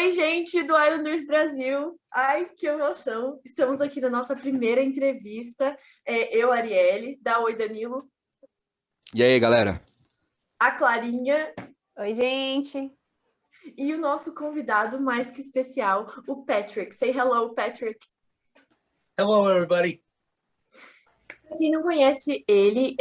Oi, gente do Islanders Brasil. Ai, que emoção. Estamos aqui na nossa primeira entrevista. Eu, Arielle, dá oi, Danilo. E aí, galera? A Clarinha. Oi, gente. E o nosso convidado mais que especial, o Patrick. Say hello, Patrick. Hello, everybody. Pra quem não conhece ele,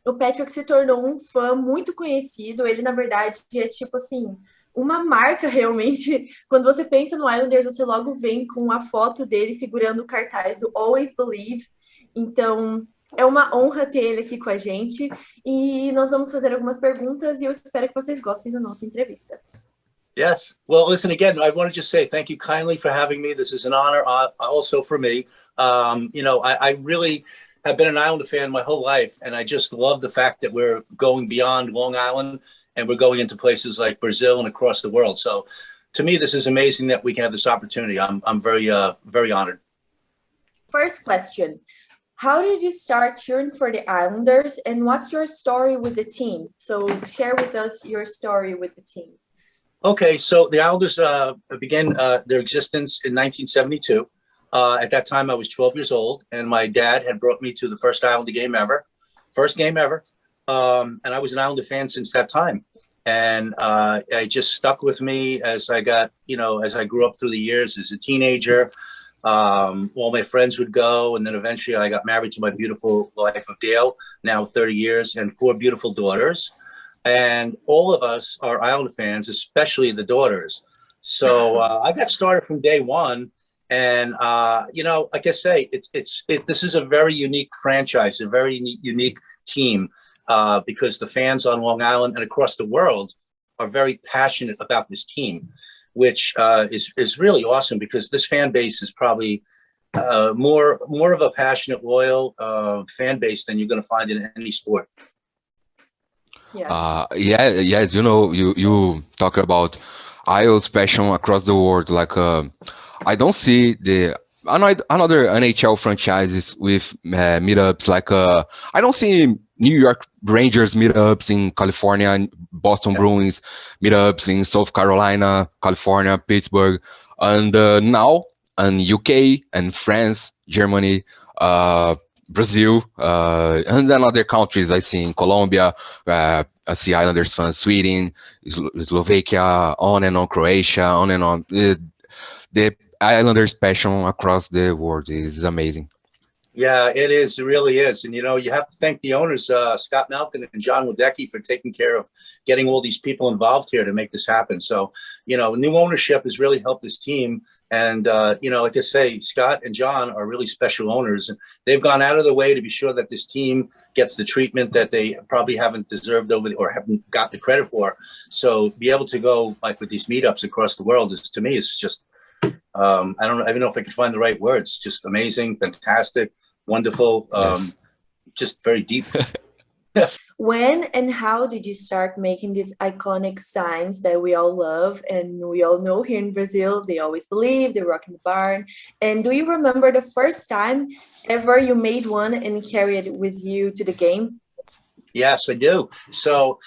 o Patrick se tornou um fã muito conhecido. Ele, na verdade, é tipo assim, uma marca realmente. Quando você pensa no Islanders, você logo vem com a foto dele segurando o cartaz do Always Believe. Então, é uma honra ter ele aqui com a gente. E nós vamos fazer algumas perguntas e eu espero que vocês gostem da nossa entrevista. Yes. Well, listen, again, I want to just say thank you kindly for having me. This is an honor also for me. I really have been an Islander fan my whole life, and I just love the fact that we're going beyond Long Island and we're going into places like Brazil and across the world. So to me, this is amazing that we can have this opportunity. I'm very honored. First question. How did you start cheering for the Islanders, and what's your story with the team? So share with us your story with the team. Okay, so the Islanders began their existence in 1972. At that time, I was 12 years old, and my dad had brought me to the first Islander game ever. And I was an Islander fan since that time. And it just stuck with me as I got, as I grew up through the years as a teenager. All my friends would go, and then eventually I got married to my beautiful wife of Dale, now 30 years, and 4 beautiful daughters. And all of us are Islander fans, especially the daughters. So I got started from day one. And, like I say, this is a very unique franchise, a very unique team, because the fans on Long Island and across the world are very passionate about this team, which is really awesome because this fan base is probably more of a passionate, loyal fan base than you're going to find in any sport. Yes, you talk about Isles passion across the world. Like, I don't see another NHL franchises with meetups. Like, I don't see New York Rangers meetups in California, Boston Bruins meetups in South Carolina, California, Pittsburgh, and now in UK and France, Germany, Brazil, and then other countries. I see in Colombia, I see Islanders fans, Sweden, Slovakia, on and on, Croatia, on and on. The Islanders passion across the world is amazing. Yeah, it is. It really is. And, you have to thank the owners, Scott Malkin and John Wadecki, for taking care of getting all these people involved here to make this happen. So, new ownership has really helped this team. And, like I say, Scott and John are really special owners. And they've gone out of their way to be sure that this team gets the treatment that they probably haven't deserved or haven't got the credit for. So be able to go like with these meetups across the world is, to me, is just, I don't even know if I can find the right words. Just amazing, fantastic, wonderful, just very deep. When and how did you start making these iconic signs that we all love and we all know here in Brazil? They always believe, they rock in the barn. And do you remember the first time ever you made one and carried it with you to the game? Yes, I do. So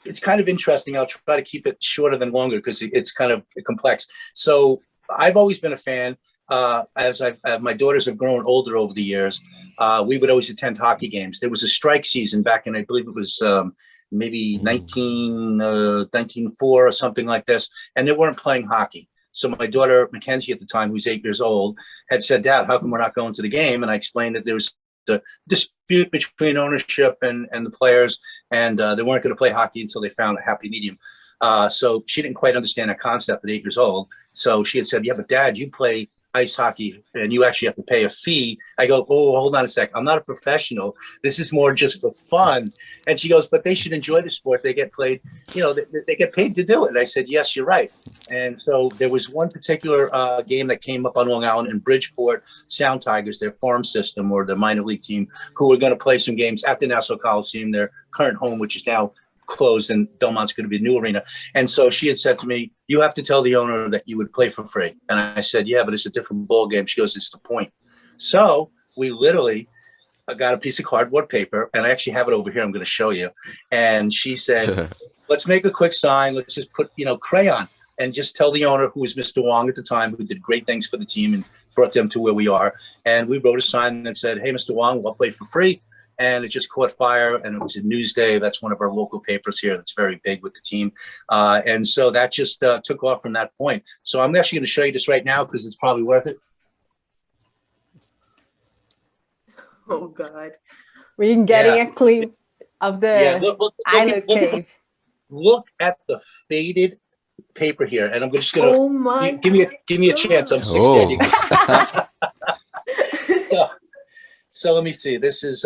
it's kind of interesting. I'll try to keep it shorter than longer because it's kind of complex. So I've always been a fan. As my daughters have grown older over the years, we would always attend hockey games. There was a strike season back in, I believe it was maybe 1904 or something like this, and they weren't playing hockey. So my daughter, Mackenzie, at the time, who's 8 years old, had said, "Dad, how come we're not going to the game?" And I explained that there was a dispute between ownership and the players, and they weren't going to play hockey until they found a happy medium. So she didn't quite understand that concept at 8 years old. So she had said, "Yeah, but Dad, you play ice hockey and you actually have to pay a fee." I go, "Oh, hold on a sec. I'm not a professional. This is more just for fun." And she goes, "But they should enjoy the sport. They get played, they get paid to do it." And I said, "Yes, you're right." And so there was one particular game that came up on Long Island in Bridgeport, Sound Tigers, their farm system or the minor league team, who were going to play some games at the Nassau Coliseum, their current home, which is now closed, and Belmont's going to be a new arena. And so she had said to me, "You have to tell the owner that you would play for free." And I said, "Yeah, but it's a different ball game." She goes, "It's the point." So we literally got a piece of cardboard paper, and I actually have it over here. I'm going to show you. And she said, let's make a quick sign. Let's just put, crayon and just tell the owner, who was Mr. Wong at the time, who did great things for the team and brought them to where we are. And we wrote a sign that said, hey, Mr. Wong, we'll play for free. And it just caught fire, and it was in Newsday. That's one of our local papers here that's very big with the team. And so that just took off from that point. So I'm actually going to show you this right now because it's probably worth it. Oh, God. We're getting a clip of the island cave. Look at the faded paper here. And I'm just going to oh my give me a chance. I'm 60. So let me see. This is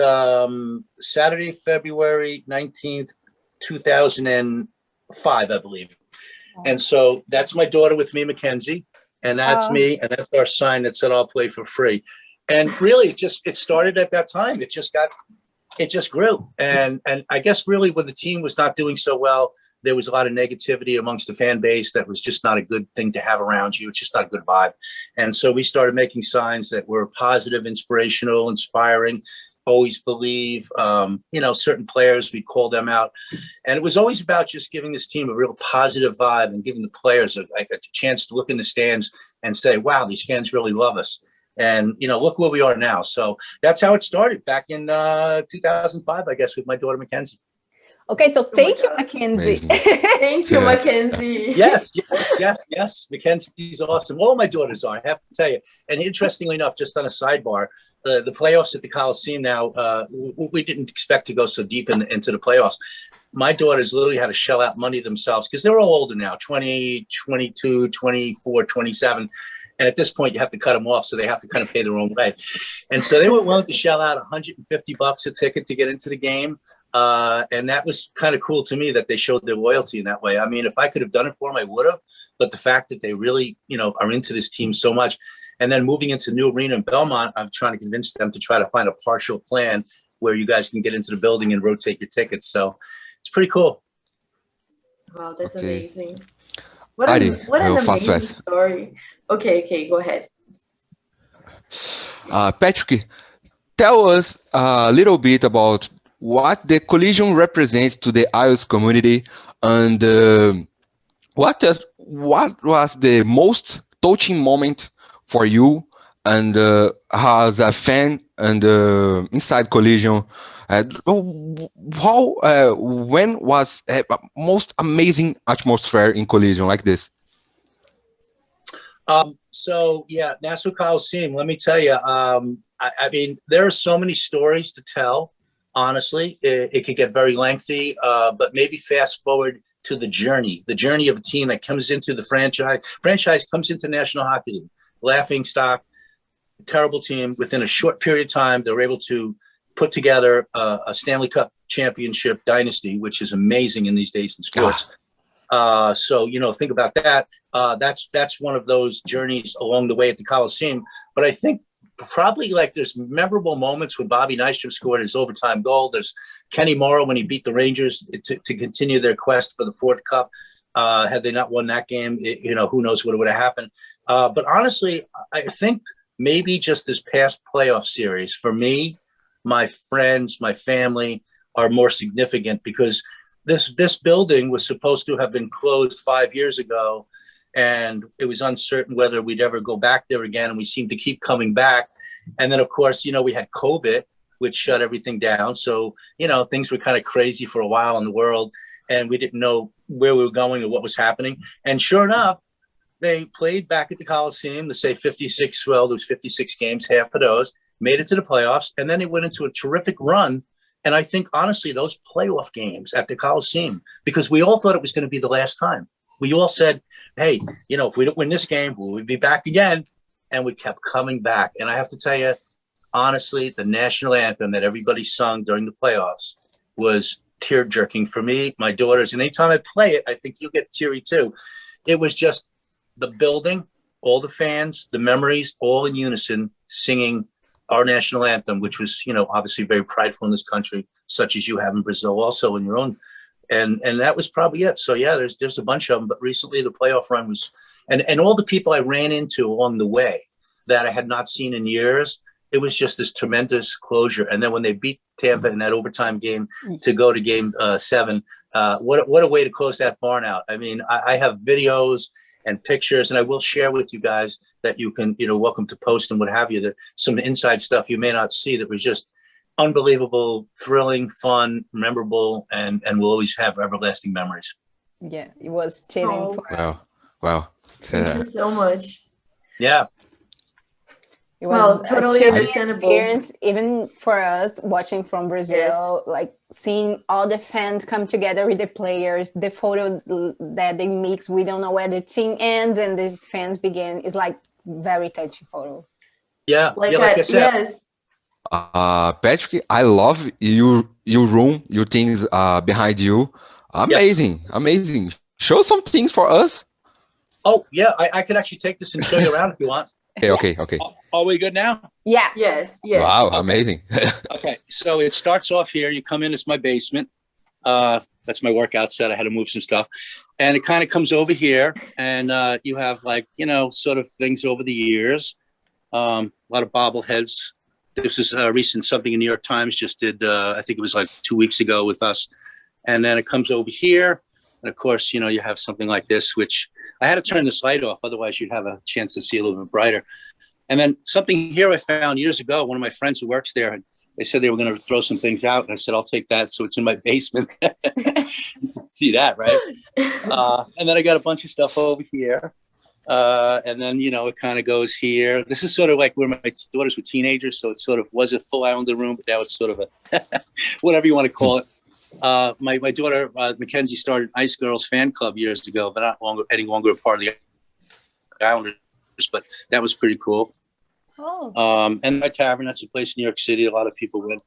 Saturday, February 19th, 2005, I believe. And so that's my daughter with me, Mackenzie, and that's me, and that's our sign that said I'll play for free. And really, it started at that time. It just grew. And I guess really when the team was not doing so well, there was a lot of negativity amongst the fan base that was just not a good thing to have around you. It's just not a good vibe. And so we started making signs that were positive, inspirational, inspiring, always believe, certain players, we call them out. And it was always about just giving this team a real positive vibe and giving the players a chance to look in the stands and say, wow, these fans really love us. And, look where we are now. So that's how it started back in 2005, I guess, with my daughter, Mackenzie. Okay, so thank you, Mackenzie. Thank you, Mackenzie. Yes. Mackenzie's awesome. All my daughters are, I have to tell you. And interestingly enough, just on a sidebar, the playoffs at the Coliseum now, we didn't expect to go so deep into the playoffs. My daughters literally had to shell out money themselves because they're all older now, 20, 22, 24, 27. And at this point, you have to cut them off, so they have to kind of pay their own way. And so they were willing to shell out $150 a ticket to get into the game. And that was kind of cool to me that they showed their loyalty in that way. I mean, if I could have done it for them, I would have. But the fact that they really, are into this team so much. And then moving into the new arena in Belmont, I'm trying to convince them to try to find a partial plan where you guys can get into the building and rotate your tickets. So it's pretty cool. Wow, that's amazing. What an amazing story. Okay, go ahead. Patrick, tell us a little bit about what the Coliseum represents to the iOS community, and what was the most touching moment for you, and as a fan and inside Coliseum, when was most amazing atmosphere in Coliseum like this? Nassau Coliseum, let me tell you, I mean, there are so many stories to tell. Honestly, it could get very lengthy, but maybe fast forward to the journey of a team that comes into the franchise comes into National Hockey League, laughing stock, terrible team. Within a short period of time, they're able to put together a Stanley Cup championship dynasty, which is amazing in these days in sports. So, think about that. That's one of those journeys along the way at the Coliseum. But I think probably there's memorable moments when Bobby Nystrom scored his overtime goal. There's Kenny Morrow when he beat the Rangers to continue their quest for the fourth cup. Had they not won that game, who knows what would have happened. But honestly, I think maybe just this past playoff series for me, my friends, my family are more significant because this building was supposed to have been closed 5 years ago. And it was uncertain whether we'd ever go back there again. And we seemed to keep coming back. And then, of course, we had COVID, which shut everything down. So, things were kind of crazy for a while in the world. And we didn't know where we were going or what was happening. And sure enough, they played back at the Coliseum. There was 56 games, half of those, made it to the playoffs. And then they went into a terrific run. And I think, honestly, those playoff games at the Coliseum, because we all thought it was going to be the last time. We all said, hey, if we don't win this game, we'll be back again. And we kept coming back. And I have to tell you, honestly, the national anthem that everybody sung during the playoffs was tear-jerking for me, my daughters. And anytime I play it, I think you'll get teary too. It was just the building, all the fans, the memories, all in unison singing our national anthem, which was, obviously very prideful in this country, such as you have in Brazil also in your own. And that was probably it. So yeah, there's a bunch of them. But recently the playoff run was, and all the people I ran into along the way that I had not seen in years, it was just this tremendous closure. And then when they beat Tampa in that overtime game to go to game 7, what a way to close that barn out. I mean, I have videos and pictures, and I will share with you guys that you can, welcome to post and what have you, that some inside stuff you may not see that was just unbelievable, thrilling, fun, memorable, and will always have everlasting memories. Yeah, it was chilling. Wow. Thank you so much. Yeah. It was totally a understandable experience, even for us watching from Brazil, like seeing all the fans come together with the players, the photo that they mix. We don't know where the team ends and the fans begin. It's like very touchy photo. Yeah, like I said. Yes. Patrick, I love your room, your things behind you. Amazing. Show some things for us. Oh yeah, I could actually take this and show you around if you want. Okay. Are we good now? Yeah. Yes. Wow, okay. Amazing. Okay, so it starts off here. You come in, it's my basement. That's my workout set. I had to move some stuff. And it kind of comes over here, and you have sort of things over the years. A lot of bobbleheads. This is recent, something in New York Times just did, I think it was like 2 weeks ago with us. And then it comes over here. And of course, you have something like this, which I had to turn this light off. Otherwise, you'd have a chance to see a little bit brighter. And then something here I found years ago, one of my friends who works there, they said they were going to throw some things out. And I said, I'll take that. So it's in my basement. See that, right? And then I got a bunch of stuff over here. And then, it kind of goes here. This is sort of like where my daughters were teenagers. So it sort of was a full Islander room, but now it's sort of a, whatever you want to call it. My daughter, Mackenzie, started Ice Girls fan club years ago, but not any longer a part of the Islanders, but that was pretty cool. Oh. And my tavern, that's a place in New York City. A lot of people went.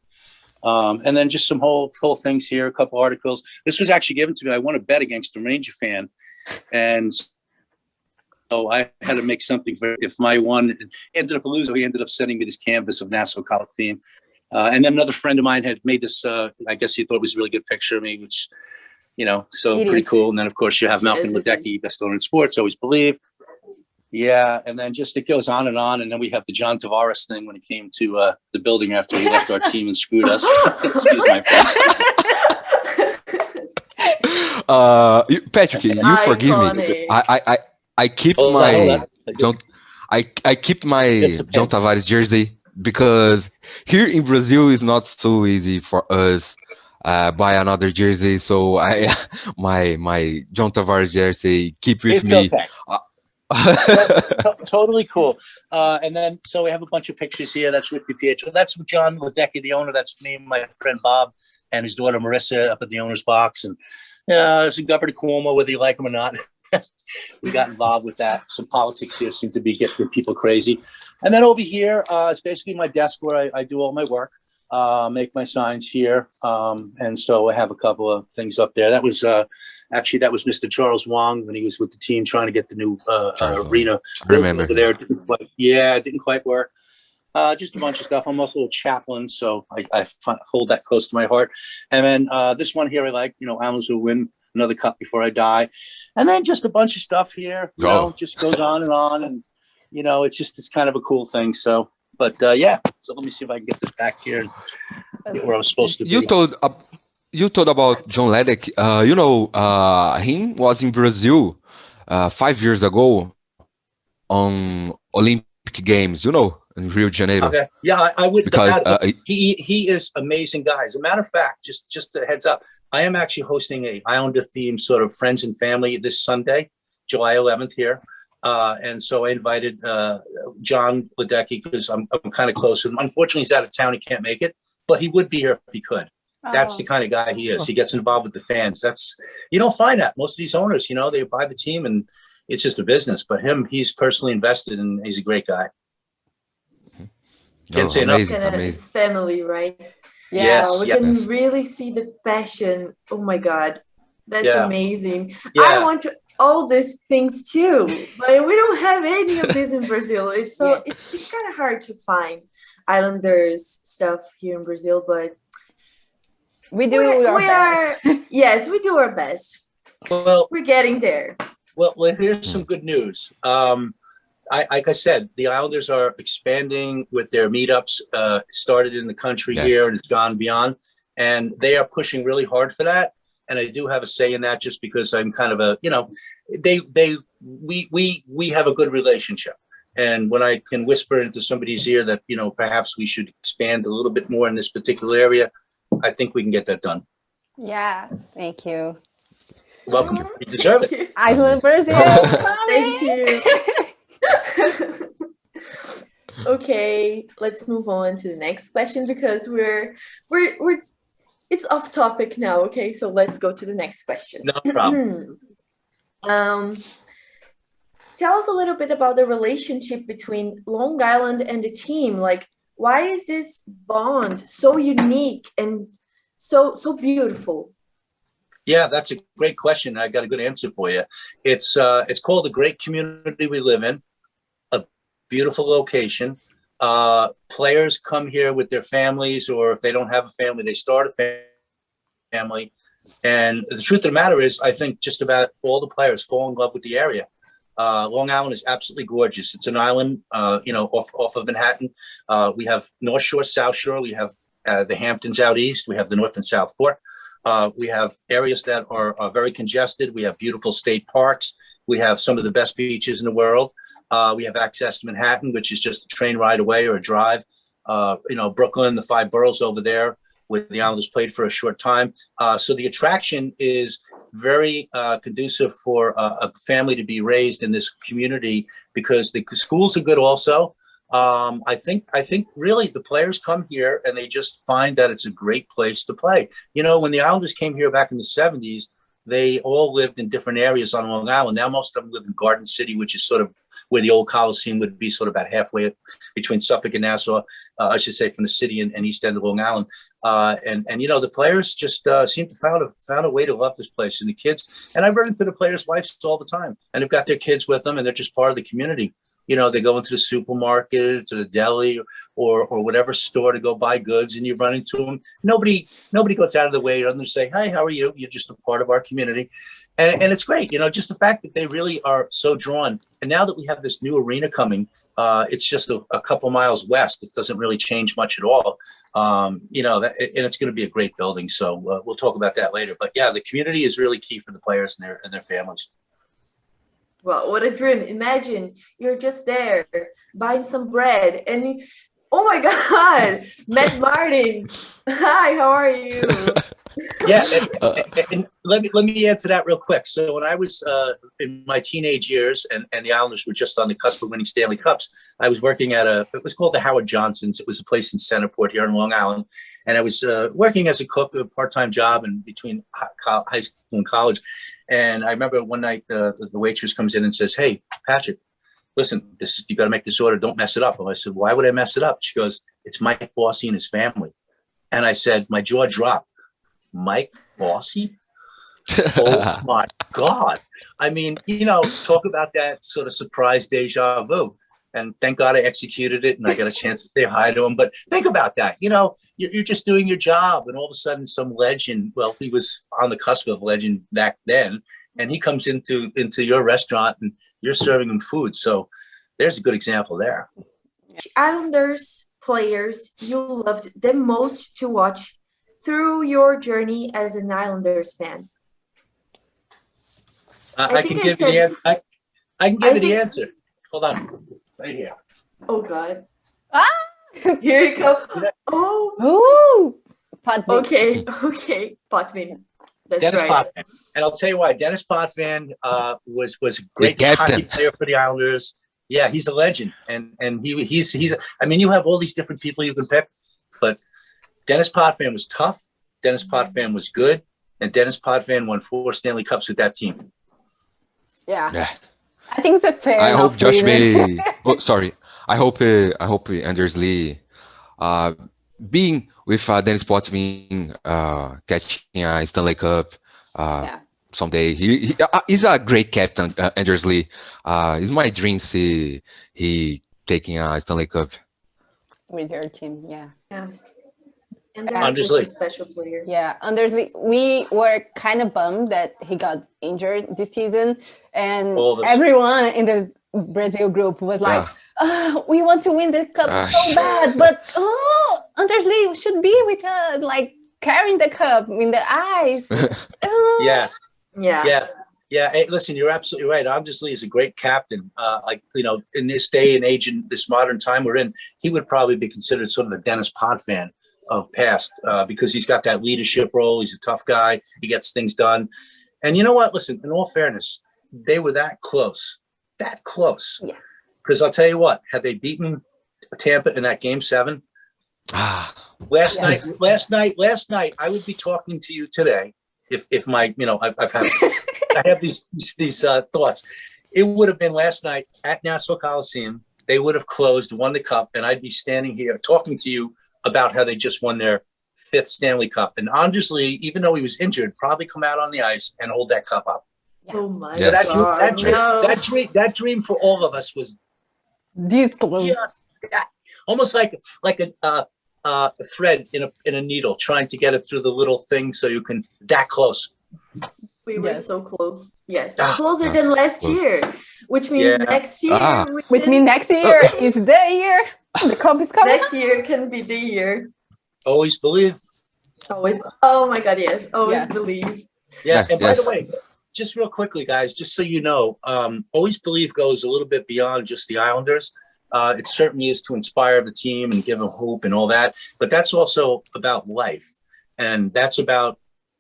And then just some whole things here, a couple articles. This was actually given to me. I won a bet against a Ranger fan. And so I had to make something for if my one ended up a loser. He ended up sending me this canvas of Nassau Coliseum. And then another friend of mine had made this, I guess he thought it was a really good picture of me, which, so pretty cool. And then, of course, you have Malcolm Ledecky, best owner in sports, always believe. Yeah. And then just it goes on. And then we have the John Tavares thing when it came to the building after he left our team and screwed us. Excuse my French. Patrick, you forgive me. I keep I keep my John Tavares jersey because here in Brazil is not so easy for us buy another jersey. So my John Tavares jersey keep with me. Okay. Totally cool. And then so we have a bunch of pictures here. That's Ricky Pietro. That's John Ledecky, the owner. That's me and my friend Bob and his daughter Marissa up at the owner's box. And it's Governor Cuomo, whether you like him or not. We got involved with that. Some politics here seem to be getting people crazy. And then over here, it's basically my desk where I do all my work, make my signs here. And so I have a couple of things up there. That was actually, that was Mr. Charles Wong when he was with the team trying to get the new arena over there. It didn't quite work. Just a bunch of stuff. I'm also a chaplain, so I hold that close to my heart. And then this one here, I like, Islanders will win another cup before I die. And then just a bunch of stuff here, just goes on. And, it's kind of a cool thing. So, but yeah, so let me see if I can get this back here and get where I was supposed to be. You told about John Ledecky. He was in Brazil 5 years ago on Olympic Games, in Rio de Janeiro. Okay. Yeah, I would. Because he is amazing guy. As a matter of fact, just a heads up, I am actually hosting a Islander themed sort of friends and family this Sunday, July 11th here. And so I invited John Ledecky because I'm kind of close with him. Unfortunately, he's out of town. He can't make it, but he would be here if he could. That's the kind of guy he is. He gets involved with the fans. You don't find that. Most of these owners, they buy the team and it's just a business. But he's personally invested and he's a great guy. Can't say enough. It's family, right? Yeah, yes, we can really see the passion. Oh my God, that's amazing. Yeah. I want all these things too, but we don't have any of this in Brazil. It's kind of hard to find Islanders stuff here in Brazil, but we do our best. Yes, we do our best. Well, we're getting there. Well, here's some good news. Like I said, the Islanders are expanding with their meetups, started in the country here and it's gone beyond. And they are pushing really hard for that. and I do have a say in that just because I'm kind of a, we have a good relationship. And when I can whisper into somebody's ear that, perhaps we should expand a little bit more in this particular area, I think we can get that done. Yeah, thank you. Welcome. You deserve it. I love Brazil. Thank you. Okay, let's move on to the next question because we're it's off topic now. Okay, so let's go to the next question. No problem. Tell us a little bit about the relationship between Long Island and the team. Like, why is this bond so unique and so beautiful? Yeah, that's a great question. I got a good answer for you. It's called the great community we live in, a beautiful location. Players come here with their families, or if they don't have a family, they start a family. And the truth of the matter is, I think just about all the players fall in love with the area. Long Island is absolutely gorgeous. It's an island, off of Manhattan. We have North Shore, South Shore. We have the Hamptons out east. We have the North and South Fork. We have areas that are very congested. We have beautiful state parks. We have some of the best beaches in the world. We have access to Manhattan, which is just a train ride away or a drive. Brooklyn, the 5 boroughs over there, where the Islanders played for a short time. So the attraction is very conducive for a family to be raised in this community because the schools are good also. I think really the players come here and they just find that it's a great place to play. When the Islanders came here back in the 70s, they all lived in different areas on Long Island. Now most of them live in Garden City, which is sort of where the old Coliseum would be, sort of about halfway between Suffolk and Nassau, I should say, from the city and east end of Long Island. And the players just seem to found a way to love this place. And the kids, and I run into the players' wives all the time, and they've got their kids with them, and they're just part of the community. They go into the supermarket, to the deli, or whatever store to go buy goods, and you run into them. Nobody goes out of the way other than say, "Hi, how are you?" You're just a part of our community, and it's great. Just the fact that they really are so drawn. And now that we have this new arena coming, it's just a couple miles west. It doesn't really change much at all. And it's going to be a great building. So we'll talk about that later. But yeah, the community is really key for the players and their families. Well, what a dream. Imagine you're just there buying some bread and oh my God, Matt Martin. Hi, how are you? Yeah, and let me answer that real quick. So when I was in my teenage years and the Islanders were just on the cusp of winning Stanley Cups, I was working at it was called the Howard Johnson's. It was a place in Centerport here in Long Island. And I was working as a cook, a part-time job in between high school and college. And I remember one night the waitress comes in and says, "Hey, Patrick, listen, you got to make this order. Don't mess it up." And I said, "Why would I mess it up?" She goes, "It's Mike Bossy and his family." And I said, my jaw dropped. Mike Bossy? Oh my God. I mean, talk about that sort of surprise deja vu. And thank God I executed it and I got a chance to say hi to him. But think about that. You're just doing your job and all of a sudden some legend, well, he was on the cusp of legend back then, and he comes into your restaurant and you're serving him food. So there's a good example there. Islanders players you loved the most to watch through your journey as an Islanders fan? I can give you the answer. Hold on. Right here. Oh God. Ah! Here it comes. Oh. Potvin. Okay. Potvin. That's Dennis right. Potvin. And I'll tell you why. Dennis Potvin was a great hockey player for the Islanders. Yeah, he's a legend. And he's I mean, you have all these different people you can pick, but Dennis Potvin was tough. Dennis Potvin was good. And Dennis Potvin won 4 Stanley Cups with that team. Yeah. I think it's a fair I hope Josh reason. May. Oh, sorry. I hope Anders Lee, being with Dennis Potvin, catching a Stanley Cup someday. He's a great captain, Anders Lee. It's my dream to see he taking a Stanley Cup With your team, yeah. And they're such a special player. Yeah, Anders Lee, we were kind of bummed that he got injured this season, and everyone in the Brazil group was like, we want to win the cup so bad, but Anders Lee should be with us. Like, carrying the cup in the eyes. Yeah. Yeah. Yeah. Yeah. Hey, listen, you're absolutely right. Obviously, he's a great captain. Like, you know, in this day and age, in this modern time we're in, he would probably be considered sort of a Dennis Potvin of past, because he's got that leadership role. He's a tough guy. He gets things done. And you know what? Listen, in all fairness, they were that close. Yeah. Because I'll tell you what, had they beaten Tampa in that game 7, last night, I would be talking to you today. If my, you know, I have these thoughts. It would have been last night at Nassau Coliseum. They would have closed, won the cup, and I'd be standing here talking to you about how they just won their 5th Stanley Cup. And honestly, even though he was injured, probably come out on the ice and hold that cup up. Oh my Yeah. God. That dream for all of us was This close. just almost like a thread in a needle, trying to get it through the little thing so you can that close. We were Yes. so close. Yes. Ah. Closer than last year, which means Yeah. next year. Which means next year is the year. The cup is coming. Next year can be the year. Always believe. Always. Oh my God. Yes. Always Yeah. believe. Yeah. Yes, And by yes. the way, just real quickly, guys, just so you know, always believe goes a little bit beyond just the Islanders. It certainly is to inspire the team and give them hope and all that, but that's also about life. And that's about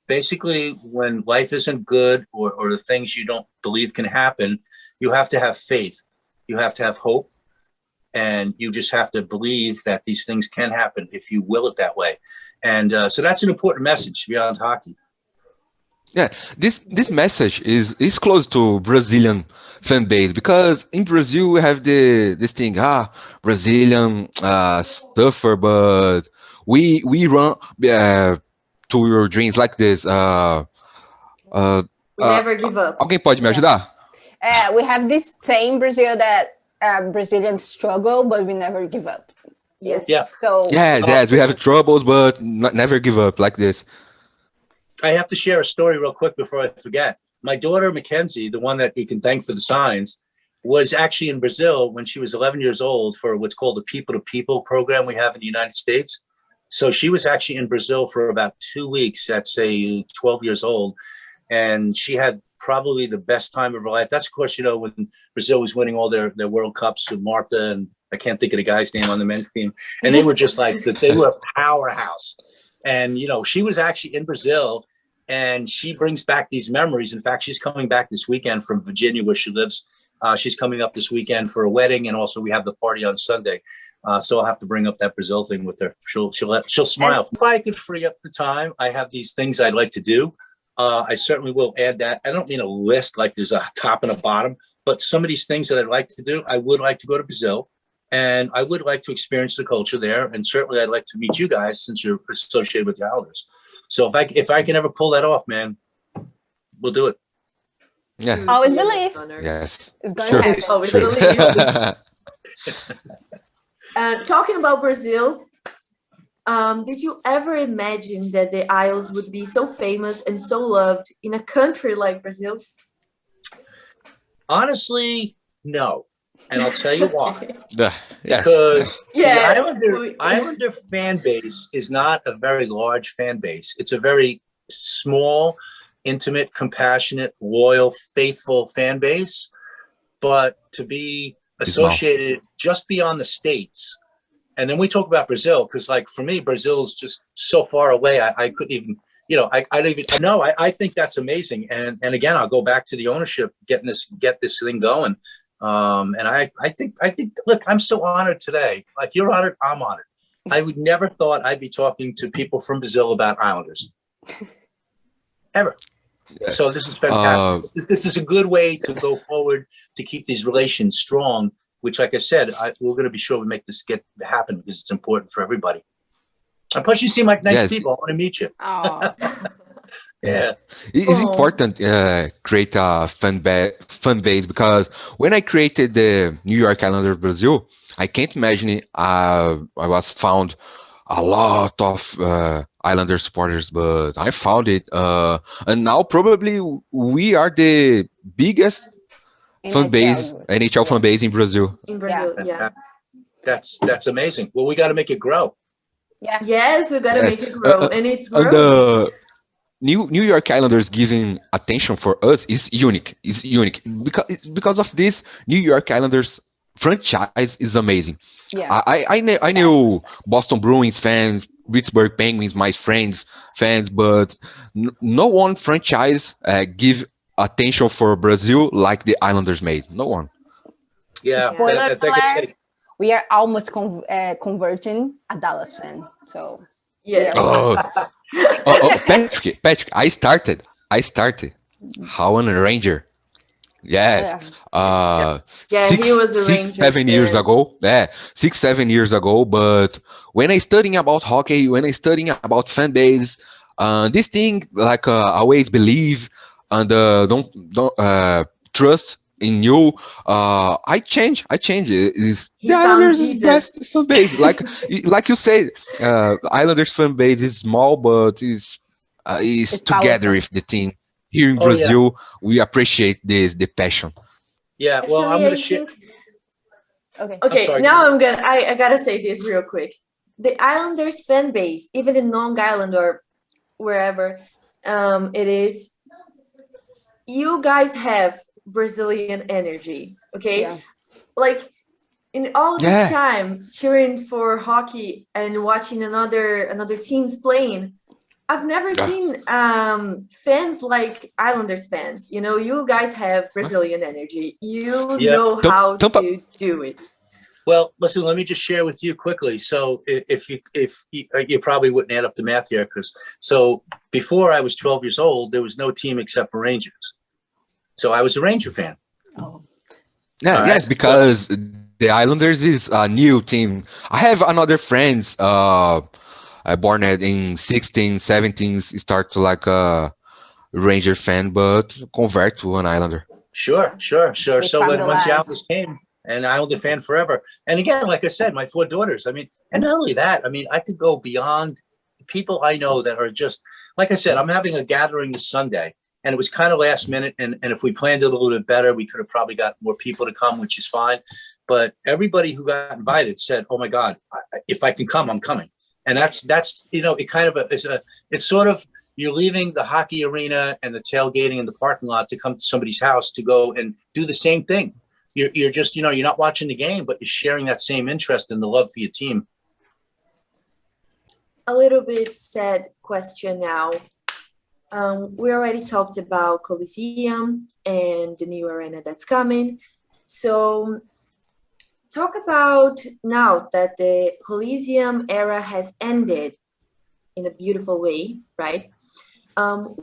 basically when life isn't good or the things you don't believe can happen, you have to have faith. You have to have hope. And you just have to believe that these things can happen if you will it that way. And so that's an important message beyond hockey. Yeah, this message is close to Brazilian fan base, because in Brazil we have this thing, Brazilian suffer, but we run to your dreams like this. We never give up. Alguém pode me ajudar? We have this saying in Brazil that Brazilians struggle, but we never give up. Yes. Yeah. So Yes, we have troubles, but never give up like this. I have to share a story real quick before I forget. My daughter, Mackenzie, the one that you can thank for the signs, was actually in Brazil when she was 11 years old for what's called the People to People program we have in the United States. So she was actually in Brazil for about 2 weeks at, say, 12 years old. And she had probably the best time of her life. That's, of course, you know, when Brazil was winning all their World Cups with Marta, and I can't think of the guy's name on the men's team. And they were just like, they were a powerhouse. And, you know, she was actually in Brazil, and she brings back these memories. In fact, she's coming back this weekend from Virginia, where she lives. She's coming up this weekend for a wedding, and also we have the party on Sunday. So I'll have to bring up that Brazil thing with her. She'll smile. If I could free up the time, I have these things I'd like to do. I certainly will add that. I don't mean a list like there's a top and a bottom, but some of these things that I'd like to do, I would like to go to Brazil, and I would like to experience the culture there. And certainly I'd like to meet you guys since you're associated with the Islanders. So if I can ever pull that off, man, we'll do it. Yeah. Always believe. Yes. It's going Sure. to happen. Always Sure. believe. Talking about Brazil, did you ever imagine that the Isles would be so famous and so loved in a country like Brazil? Honestly, no. And I'll tell you why. Yes. Because Yeah. the Islander fan base is not a very large fan base. It's a very small, intimate, compassionate, loyal, faithful fan base. But to be associated just beyond the States, and then we talk about Brazil, because like for me, Brazil's just so far away. I couldn't even, you know, I don't even know. I think that's amazing. And again, I'll go back to the ownership, get this thing going. And I think, look, I'm so honored today. Like you're honored, I'm honored. I would never thought I'd be talking to people from Brazil about Islanders. Ever. Yeah. So this is fantastic. This is a good way to go forward to keep these relations strong, which, like I said, we're going to be sure we make this happen because it's important for everybody. And plus, you seem like nice people. I want to meet you. Oh. Yeah. It's important create a fan base, because when I created the New York Islanders Brazil, I can't imagine I was found a lot of Islander supporters, but I found it, and now probably we are the biggest fan base, NHL fan base in Brazil. In Brazil, yeah. That's amazing. Well, we got to make it grow. Yeah. Yes, we gotta make it grow, and it's And growing. the New York Islanders giving attention for us is unique. Is unique because of this. New York Islanders franchise is amazing. Yeah. I knew Boston Bruins fans, Pittsburgh Penguins, my fans, but no one franchise give attention for Brazil like the Islanders made. No one. Yeah, Spoiler like I alert, say, we are almost converting a Dallas fan. So Yes. we are Patrick, I started. How an Ranger. Yes. Yeah. Yeah, he was a Rangers 6, 7 years fan. ago. Yeah, 6, 7 years ago. But when I studying about hockey, when I studying about fan base, this thing like always believe and don't trust in you. I change it. He The found Islanders is Jesus. best fan base. Like you said, Islanders fan base is small, but is It's together powerful. with the team. Here in Oh, yeah. Brazil, we appreciate the passion. Yeah, well, I'm Actually, going I to share. think. Okay. Okay, sorry. now I gotta say this real quick. The Islanders fan base, even in Long Island or wherever it is, you guys have Brazilian energy, okay? Yeah. Like in all of Yeah. this time cheering for hockey and watching another teams playing, I've never Yeah. seen fans like Islanders fans. You know, you guys have Brazilian energy. You Yeah. know Tam- how Tampa- to do it. Well, listen, let me just share with you quickly. So if you probably wouldn't add up the math here, because so before I was 12 years old, there was no team except for Rangers. So I was a Ranger fan. Oh. Yeah, All yes, right, because the Islanders is a new team. I have another friends born in 16, 17, start to like a Ranger fan, but convert to an Islander. Sure. We So found when the once the line. Islanders came, and Islander fan forever. And again, like I said, my 4 daughters. I mean, and not only that, I mean, I could go beyond people I know that are just like I said. I'm having a gathering this Sunday, and it was kind of last minute. And if we planned it a little bit better, we could have probably got more people to come, which is fine. But everybody who got invited said, "Oh my God, if I can come, I'm coming." And that's it kind of it's sort of. You're leaving the hockey arena and the tailgating in the parking lot to come to somebody's house to go and do the same thing. You're just, you're not watching the game, but you're sharing that same interest and the love for your team. A little bit sad question now. We already talked about Coliseum and the new arena that's coming. So talk about now that the Coliseum era has ended in a beautiful way, right?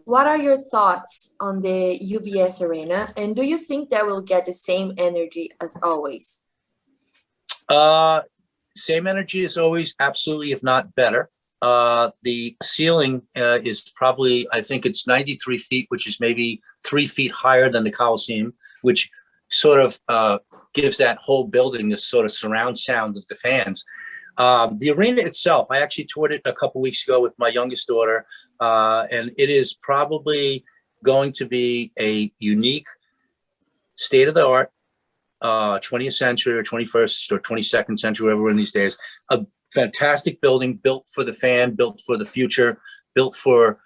What are your thoughts on the UBS Arena? And do you think that will get the same energy as always? Same energy as always, absolutely, if not better. The ceiling is probably, I think it's 93 feet, which is maybe 3 feet higher than the Coliseum, which sort of gives that whole building this sort of surround sound of the fans. The arena itself, I actually toured it a couple weeks ago with my youngest daughter, and it is probably going to be a unique, state-of-the-art 20th century or 21st or 22nd century, wherever we're in these days, a fantastic building built for the fan, built for the future, built for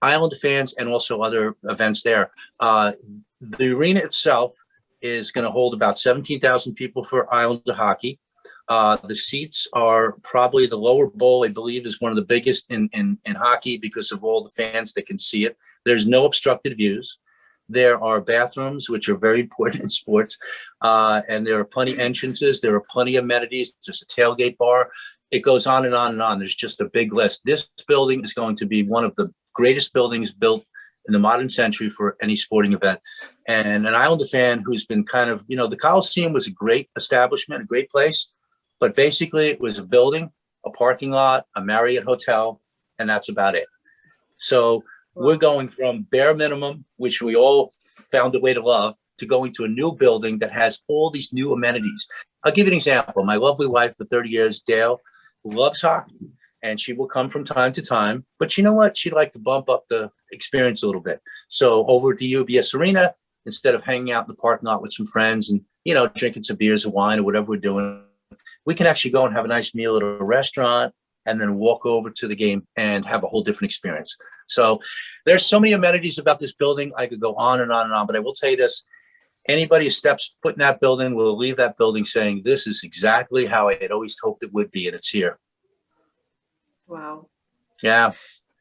Islander fans and also other events there. The arena itself is going to hold about 17,000 people for Islander hockey. The seats are probably the lower bowl, I believe, is one of the biggest in hockey because of all the fans that can see it. There's no obstructed views. There are bathrooms, which are very important in sports. And there are plenty of entrances. There are plenty of amenities. There's a tailgate bar. It goes on and on and on. There's just a big list. This building is going to be one of the greatest buildings built in the modern century for any sporting event. And an Islander fan who's been kind of, the Coliseum was a great establishment, a great place. But basically, it was a building, a parking lot, a Marriott hotel, and that's about it. So we're going from bare minimum, which we all found a way to love, to going to a new building that has all these new amenities. I'll give you an example. My lovely wife for 30 years, Dale, loves hockey, and she will come from time to time. But you know what? She'd like to bump up the experience a little bit. So over at the UBS Arena, instead of hanging out in the parking lot with some friends and, drinking some beers or wine or whatever we're doing, we can actually go and have a nice meal at a restaurant, and then walk over to the game and have a whole different experience. So there's so many amenities about this building. I could go on and on and on, but I will tell you this. Anybody who steps foot in that building will leave that building saying, this is exactly how I had always hoped it would be, and it's here. Wow. Yeah.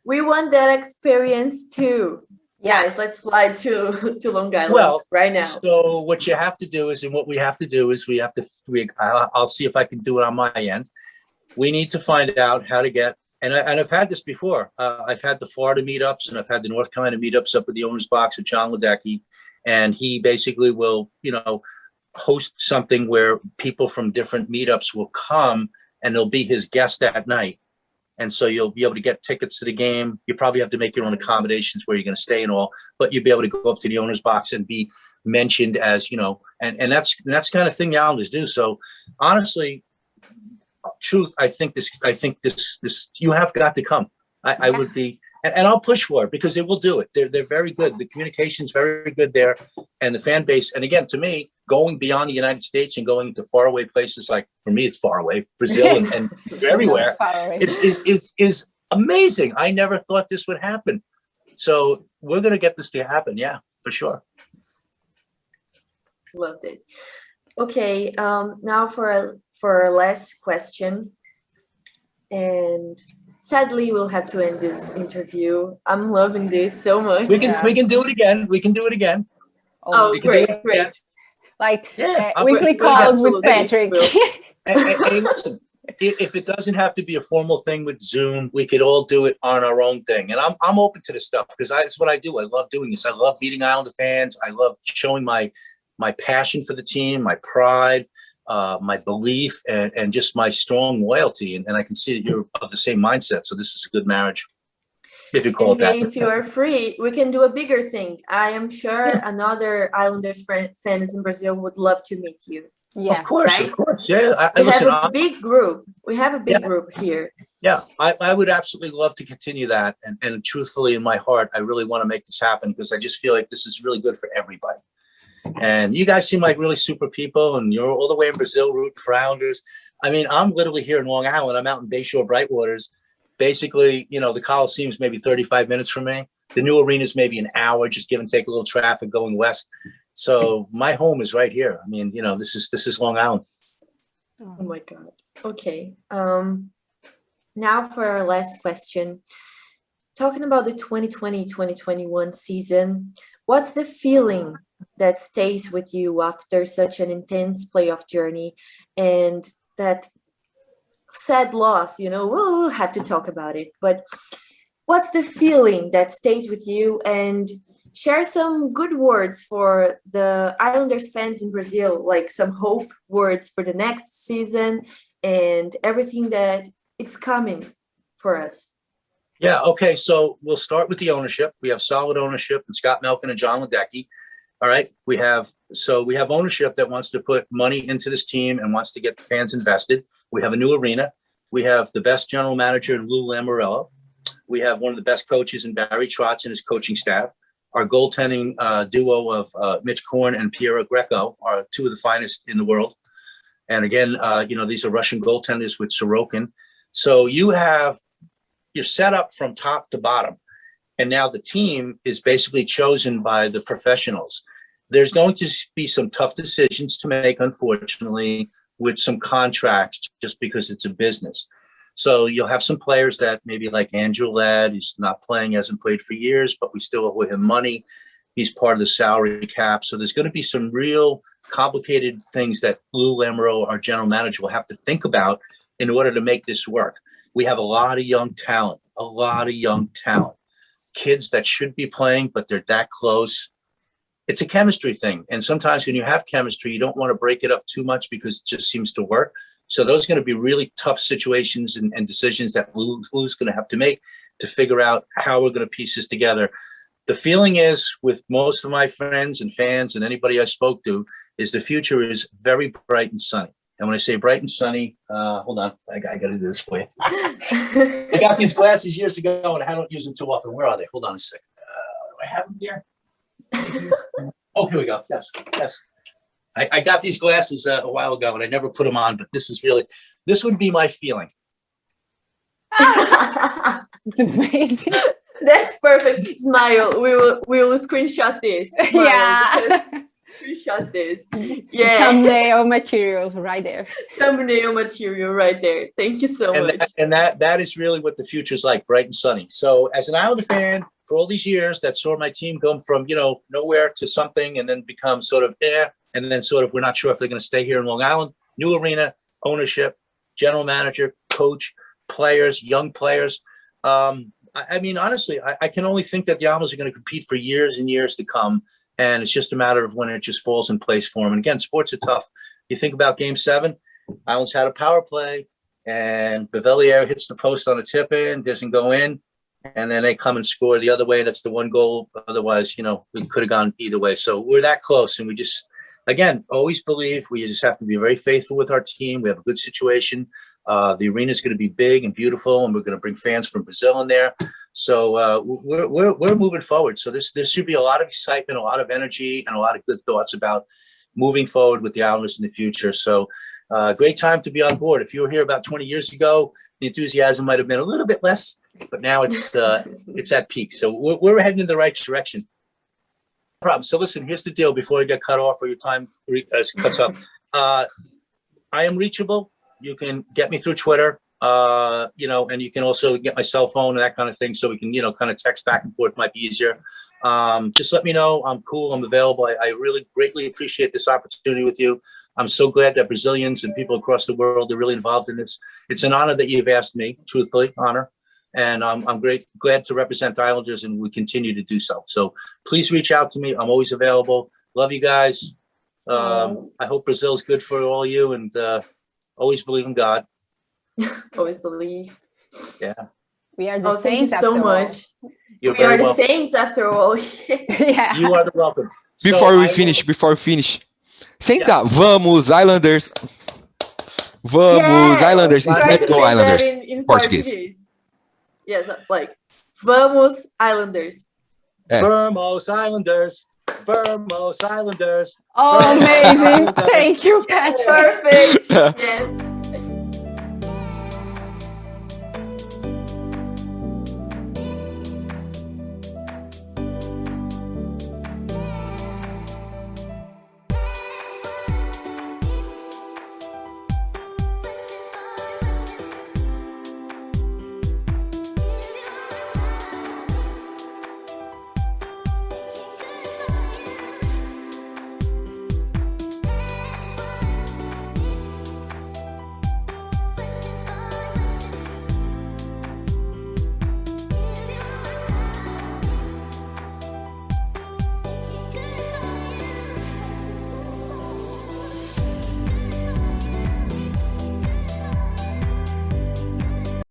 We want that experience too. Yeah. Guys, let's fly to Long Island right now. So what you have to do is, and what we have to do is I'll see if I can do it on my end. We need to find out how to get, and I've had this before. I've had the Florida meetups, and I've had the North Carolina meetups up at the owner's box with John Ledecky. And he basically will, host something where people from different meetups will come, and they'll be his guest that night. And so you'll be able to get tickets to the game. You probably have to make your own accommodations where you're going to stay and all, but you'll be able to go up to the owner's box and be mentioned as, and that's the kind of thing the Islanders do. So honestly, truth, I think this, you have got to come. I would be, and I'll push for it because they will do it. They're very good. The communication's very good there, and the fan base. And again, to me, going beyond the United States and going to faraway places, like for me, it's far away, Brazil and everywhere, is amazing. I never thought this would happen. So we're going to get this to happen. Yeah, for sure. Loved it. Okay. Now for our last question, and sadly, we'll have to end this interview. I'm loving this so much. We can do it again. We can do it again. Oh, great. Like weekly calls with Patrick. Hey, listen, if it doesn't have to be a formal thing with Zoom, we could all do it on our own thing. And I'm open to this stuff because it's what I do. I love doing this. I love meeting Islander fans. I love showing my passion for the team, my pride, my belief, and just my strong loyalty. And I can see that you're of the same mindset. So this is a good marriage. If you call it that. If you are free, we can do a bigger thing. I am sure another Islanders fans in Brazil would love to meet you. Yeah, of course. Yeah, we have a big group. We have a big group here. Yeah, I would absolutely love to continue that. And truthfully, in my heart, I really want to make this happen because I just feel like this is really good for everybody. And you guys seem like really super people, and you're all the way in Brazil rooting for Islanders. I mean, I'm literally here in Long Island. I'm out in Bayshore Brightwaters. Basically, the Coliseum is maybe 35 minutes from me. The new arena is maybe an hour, just give and take a little traffic going west. So my home is right here. I mean, this is Long Island. Oh my God. Okay. Now for our last question. Talking about the 2020-2021 season, what's the feeling that stays with you after such an intense playoff journey and that sad loss? We'll have to talk about it, but what's the feeling that stays with you? And share some good words for the Islanders fans in Brazil, like some hope words for the next season and everything that it's coming for us. Yeah, okay, so we'll start with the ownership. We have solid ownership and Scott Melkin and John Ledecky. All right, we have ownership that wants to put money into this team and wants to get the fans invested. We have a new arena. We have the best general manager in Lou Lamoriello. We have one of the best coaches in Barry Trotz and his coaching staff. Our goaltending duo of Mitch Korn and Piero Greco are two of the finest in the world. And again, these are Russian goaltenders with Sorokin. So you're set up from top to bottom. And now the team is basically chosen by the professionals. There's going to be some tough decisions to make, unfortunately, with some contracts just because it's a business. So you'll have some players that maybe like Andrew Ladd, he's not playing, hasn't played for years, but we still owe him money. He's part of the salary cap. So there's going to be some real complicated things that Lou Lamoriello, our general manager, will have to think about in order to make this work. We have a lot of young talent, kids that should be playing, but they're that close. It's a chemistry thing. And sometimes when you have chemistry, you don't want to break it up too much because it just seems to work. So those are going to be really tough situations and decisions that Lou's going to have to make to figure out how we're going to piece this together. The feeling is with most of my friends and fans and anybody I spoke to is the future is very bright and sunny. And when I say bright and sunny, hold on, I got to do this for you. I got these glasses years ago and I don't use them too often. Where are they? Hold on a second. Do I have them here? Oh, here we go. Yes. I got these glasses a while ago and I never put them on, but this would be my feeling. It's amazing. That's perfect. Smile. We will screenshot this. Smile, Yeah. Screenshot this. Yeah. Thumbnail material right there. Thumbnail material right there. Thank you so much. That is really what the future's like, bright and sunny. So as an Islander fan, for all these years that saw my team go from, nowhere to something and then become sort of and then sort of we're not sure if they're going to stay here in Long Island. New arena, ownership, general manager, coach, players, young players. I mean, honestly, I can only think that the Islanders are going to compete for years and years to come. And it's just a matter of when it just falls in place for them. And again, sports are tough. You think about Game 7, Islanders had a power play, and Bevelier hits the post on a tip-in, doesn't go in, and then they come and score the other way. That's the one goal. Otherwise, we could have gone either way. So we're that close, and we just, again, always believe we just have to be very faithful with our team. We have a good situation. The arena is going to be big and beautiful, and we're going to bring fans from Brazil in there. So we're moving forward. So there should be a lot of excitement, a lot of energy, and a lot of good thoughts about moving forward with the Islanders in the future. So great time to be on board. If you were here about 20 years ago, the enthusiasm might have been a little bit less, but now it's at peak. So we're heading in the right direction. No problem. So listen, here's the deal before I get cut off or your time cuts up. I am reachable. You can get me through Twitter, and you can also get my cell phone and that kind of thing. So we can, kind of text back and forth, might be easier. Just let me know. I'm cool. I'm available. I really greatly appreciate this opportunity with you. I'm so glad that Brazilians and people across the world are really involved in this. It's an honor that you've asked me, truthfully, honor. And I'm glad to represent the Islanders, and we continue to do so. So please reach out to me. I'm always available. Love you guys. I hope Brazil's good for all of you, and always believe in God. Always believe. Yeah. We are the saints. Thank you so much. We are the saints after all. Yeah. You are the welcome. Before we finish, Senta, vamos, Islanders. Vamos, Islanders. Let's go, Islanders. In Portuguese. Yes, like, vamos, Islanders. Vamos, Islanders. Vamos, Islanders. Oh, amazing. Thank you, Patrick. Perfect. Yes.